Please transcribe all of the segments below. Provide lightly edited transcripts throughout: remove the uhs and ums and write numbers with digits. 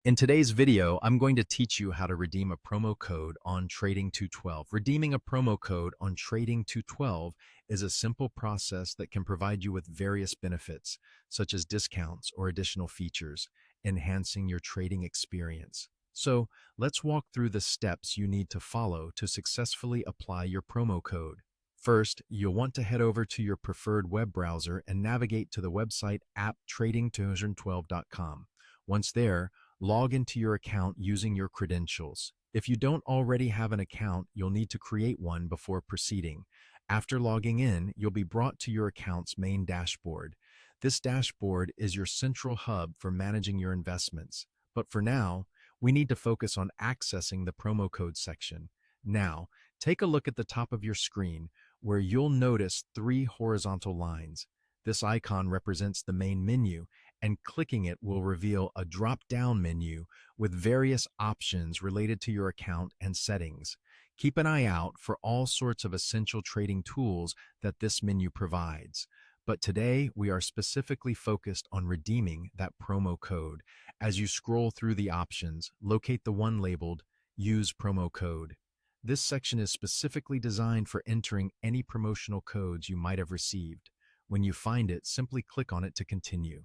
In today's video, I'm going to teach you how to redeem a promo code on Trading 212. Redeeming a promo code on Trading 212 is a simple process that can provide you with various benefits, such as discounts or additional features, enhancing your trading experience. So, let's walk through the steps you need to follow to successfully apply your promo code. First, you'll want to head over to your preferred web browser and navigate to the website apptrading212.com. Once there, log into your account using your credentials. If you don't already have an account, you'll need to create one before proceeding. After logging in, you'll be brought to your account's main dashboard. This dashboard is your central hub for managing your investments. But for now, we need to focus on accessing the promo code section. Now, take a look at the top of your screen where you'll notice three horizontal lines. This icon represents the main menu, and clicking it will reveal a drop-down menu with various options related to your account and settings. Keep an eye out for all sorts of essential trading tools that this menu provides. But today, we are specifically focused on redeeming that promo code. As you scroll through the options, locate the one labeled Use Promo Code. This section is specifically designed for entering any promotional codes you might have received. When you find it, simply click on it to continue.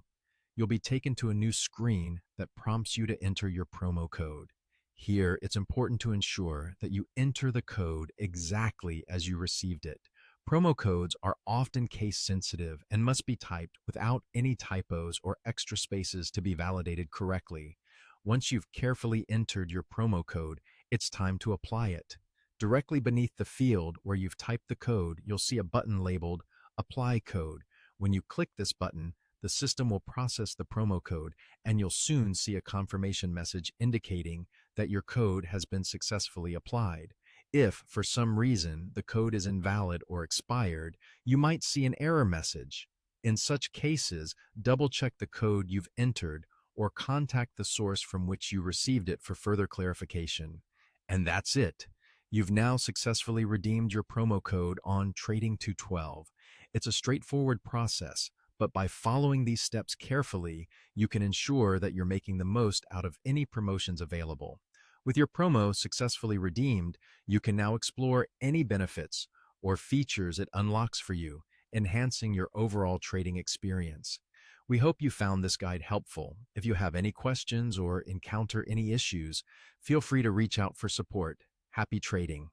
You'll be taken to a new screen that prompts you to enter your promo code. Here, it's important to ensure that you enter the code exactly as you received it. Promo codes are often case sensitive and must be typed without any typos or extra spaces to be validated correctly. Once you've carefully entered your promo code, it's time to apply it. Directly beneath the field where you've typed the code, you'll see a button labeled Apply Code. When you click this button, the system will process the promo code, and you'll soon see a confirmation message indicating that your code has been successfully applied. If, for some reason, the code is invalid or expired, you might see an error message. In such cases, double-check the code you've entered or contact the source from which you received it for further clarification. And that's it. You've now successfully redeemed your promo code on Trading 212. It's a straightforward process, but by following these steps carefully, you can ensure that you're making the most out of any promotions available. With your promo successfully redeemed, you can now explore any benefits or features it unlocks for you, enhancing your overall trading experience. We hope you found this guide helpful. If you have any questions or encounter any issues, feel free to reach out for support. Happy trading!